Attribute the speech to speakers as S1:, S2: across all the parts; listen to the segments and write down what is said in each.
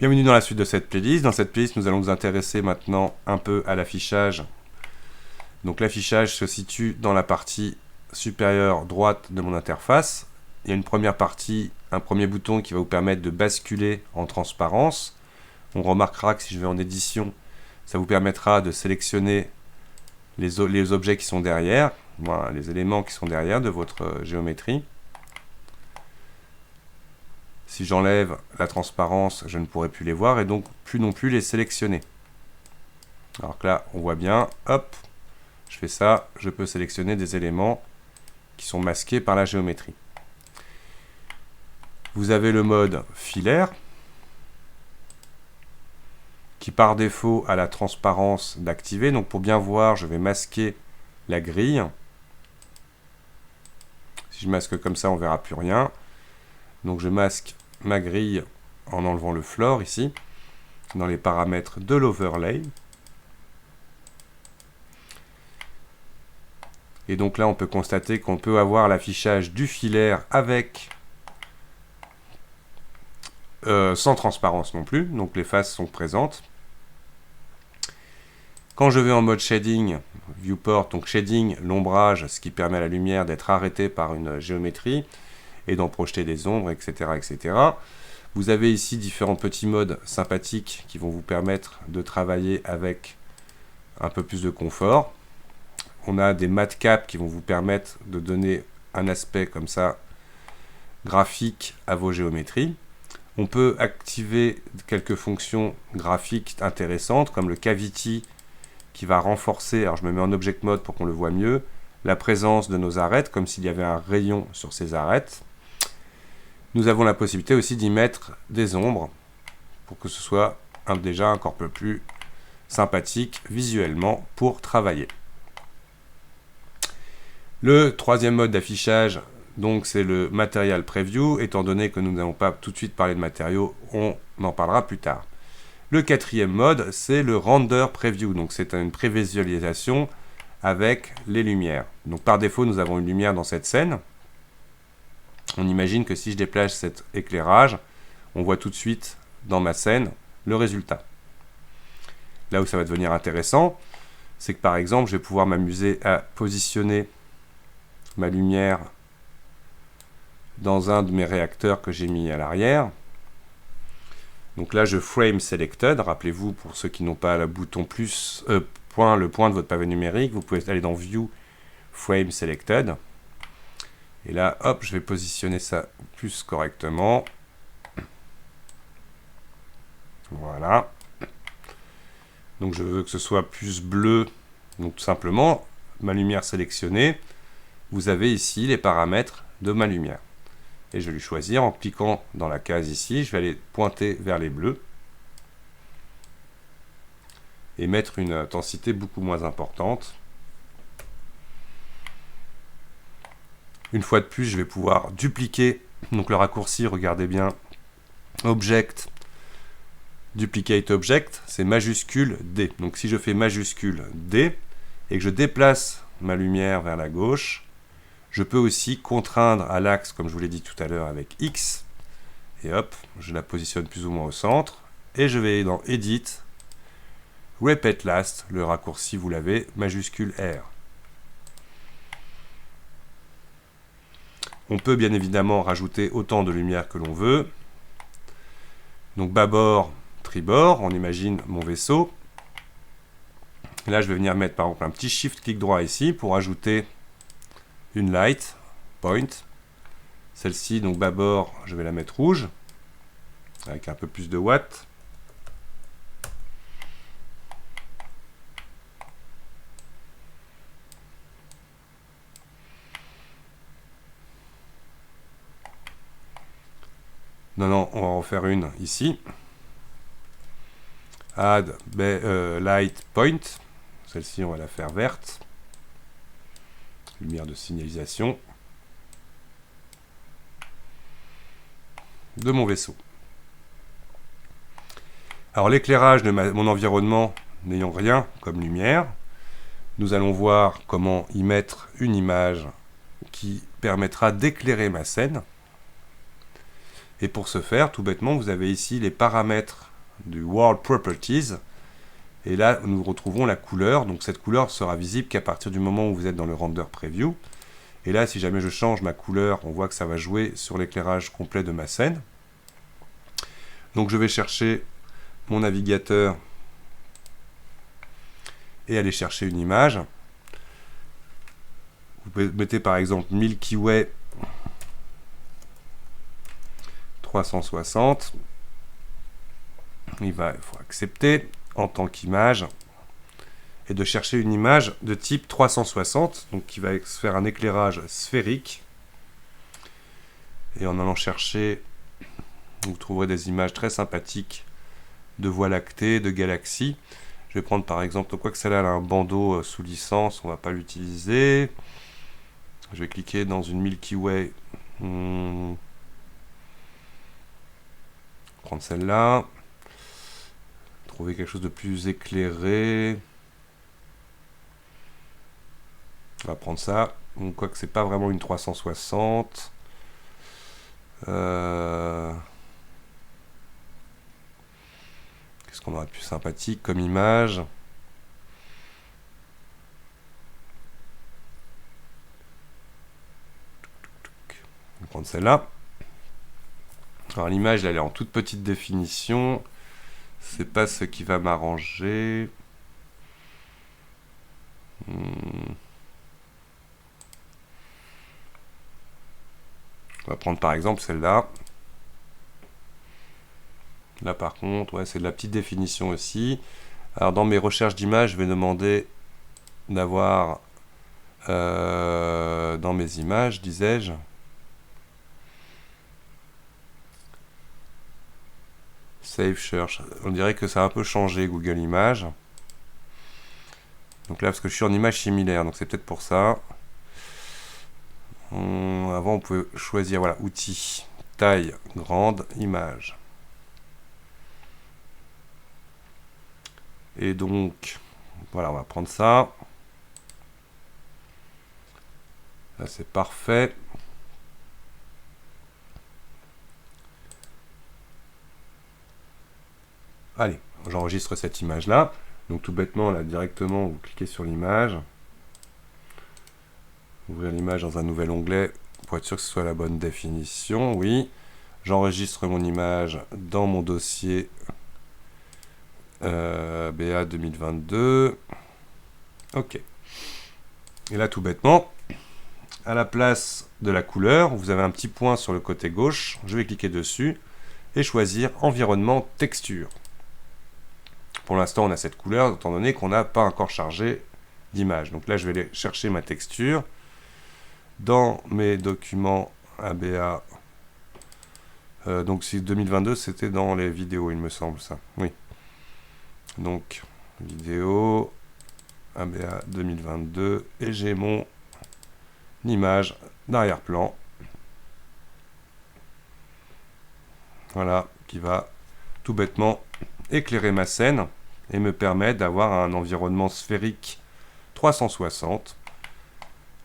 S1: Bienvenue dans la suite de cette playlist. Dans cette playlist, nous allons nous intéresser maintenant un peu à l'affichage. Donc l'affichage se situe dans la partie supérieure droite de mon interface. Il y a une première partie, un premier bouton qui va vous permettre de basculer en transparence. On remarquera que si je vais en édition, ça vous permettra de sélectionner les objets qui sont derrière, voilà, les éléments qui sont derrière de votre géométrie. Si j'enlève la transparence, je ne pourrai plus les voir et donc plus non plus les sélectionner. Alors que là, on voit bien, hop, je fais ça, je peux sélectionner des éléments qui sont masqués par la géométrie. Vous avez le mode filaire, qui par défaut a la transparence d'activer. Donc pour bien voir, je vais masquer la grille. Si je masque comme ça, on ne verra plus rien. Donc je masque ma grille en enlevant le floor ici, dans les paramètres de l'overlay. Et donc là, on peut constater qu'on peut avoir l'affichage du filaire avec sans transparence non plus, donc les faces sont présentes. Quand je vais en mode shading, viewport, donc shading, l'ombrage, ce qui permet à la lumière d'être arrêtée par une géométrie et d'en projeter des ombres, etc., etc. Vous avez ici différents petits modes sympathiques qui vont vous permettre de travailler avec un peu plus de confort. On a des matte caps qui vont vous permettre de donner un aspect comme ça graphique à vos géométries. On peut activer quelques fonctions graphiques intéressantes comme le cavity qui va renforcer, alors je me mets en object mode pour qu'on le voit mieux, la présence de nos arêtes comme s'il y avait un rayon sur ces arêtes. Nous avons la possibilité aussi d'y mettre des ombres pour que ce soit déjà encore un peu plus sympathique visuellement pour travailler. Le troisième mode d'affichage, donc c'est le Material Preview. Étant donné que nous n'allons pas tout de suite parler de matériaux, on en parlera plus tard. Le quatrième mode, c'est le Render Preview. Donc c'est une prévisualisation avec les lumières. Donc par défaut, nous avons une lumière dans cette scène. On imagine que si je déplace cet éclairage, on voit tout de suite dans ma scène le résultat. Là où ça va devenir intéressant, c'est que par exemple, je vais pouvoir m'amuser à positionner ma lumière dans un de mes réacteurs que j'ai mis à l'arrière. Donc là, je frame selected. Rappelez-vous, pour ceux qui n'ont pas le bouton plus, le point de votre pavé numérique, vous pouvez aller dans View, Frame Selected. Et là, hop, je vais positionner ça plus correctement. Voilà. Donc je veux que ce soit plus bleu. Donc tout simplement, ma lumière sélectionnée, vous avez ici les paramètres de ma lumière. Et je vais lui choisir en cliquant dans la case ici, je vais aller pointer vers les bleus et mettre une intensité beaucoup moins importante. Une fois de plus, je vais pouvoir dupliquer donc le raccourci, regardez bien, Object, Duplicate Object, c'est majuscule D. Donc si je fais majuscule D et que je déplace ma lumière vers la gauche, je peux aussi contraindre à l'axe, comme je vous l'ai dit tout à l'heure, avec X. Et hop, je la positionne plus ou moins au centre. Et je vais dans Edit, Repeat Last, le raccourci, vous l'avez, majuscule R. On peut bien évidemment rajouter autant de lumière que l'on veut. Donc bâbord, tribord, on imagine mon vaisseau. Là, je vais venir mettre par exemple un petit Shift clic droit ici pour ajouter une light point. Celle-ci, donc bâbord, je vais la mettre rouge avec un peu plus de watts. Non, on va en faire une ici. Add light point. Celle-ci, on va la faire verte. Lumière de signalisation de mon vaisseau. Alors l'éclairage de mon environnement n'ayant rien comme lumière, nous allons voir comment y mettre une image qui permettra d'éclairer ma scène. Et pour ce faire, tout bêtement, vous avez ici les paramètres du World Properties. Et là, nous retrouvons la couleur. Donc cette couleur sera visible qu'à partir du moment où vous êtes dans le Render Preview. Et là, si jamais je change ma couleur, on voit que ça va jouer sur l'éclairage complet de ma scène. Donc je vais chercher mon navigateur et aller chercher une image. Vous mettez par exemple Milky Way 360. Il faut accepter en tant qu'image et de chercher une image de type 360, donc qui va se faire un éclairage sphérique. Et en allant chercher, vous trouverez des images très sympathiques de Voie lactée, de galaxies. Je vais prendre par exemple, quoique celle-là elle a un bandeau sous licence, on ne va pas l'utiliser. Je vais cliquer dans une Milky Way. Prendre celle-là. Trouver quelque chose de plus éclairé. On va prendre ça. Donc, quoique c'est pas vraiment une 360. Qu'est-ce qu'on aurait de plus sympathique comme image? On va prendre celle-là. Alors l'image, elle est en toute petite définition. C'est pas ce qui va m'arranger. On va prendre par exemple celle-là. Là par contre, ouais, c'est de la petite définition aussi. Alors dans mes recherches d'images, je vais demander d'avoir dans mes images, disais-je, Save Search. On dirait que ça a un peu changé Google Images. Donc là, parce que je suis en image similaire, donc c'est peut-être pour ça. Avant, on pouvait choisir, voilà, outils, taille, grande, image. Et donc, voilà, on va prendre ça. Là, c'est parfait. Allez, j'enregistre cette image-là. Donc tout bêtement, là, directement, vous cliquez sur l'image. Ouvrir l'image dans un nouvel onglet pour être sûr que ce soit la bonne définition. Oui. J'enregistre mon image dans mon dossier BA 2022. OK. Et là, tout bêtement, à la place de la couleur, vous avez un petit point sur le côté gauche. Je vais cliquer dessus et choisir Environnement Texture. Pour l'instant, on a cette couleur, étant donné qu'on n'a pas encore chargé d'image. Donc là, je vais aller chercher ma texture. Dans mes documents ABA, donc si 2022, c'était dans les vidéos, il me semble, ça. Oui. Donc, vidéo, ABA 2022, et j'ai mon image d'arrière-plan. Voilà, qui va tout bêtement éclairer ma scène et me permet d'avoir un environnement sphérique 360.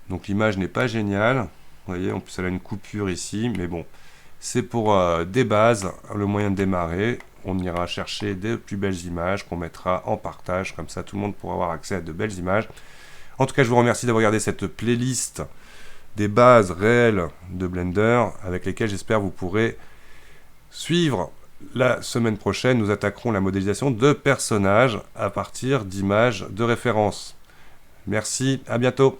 S1: Donc l'image n'est pas géniale. Vous voyez, en plus elle a une coupure ici, mais bon, c'est pour des bases, le moyen de démarrer. On ira chercher des plus belles images qu'on mettra en partage, comme ça tout le monde pourra avoir accès à de belles images. En tout cas, je vous remercie d'avoir regardé cette playlist des bases réelles de Blender, avec lesquelles j'espère vous pourrez suivre. La semaine prochaine, nous attaquerons la modélisation de personnages à partir d'images de référence. Merci, à bientôt.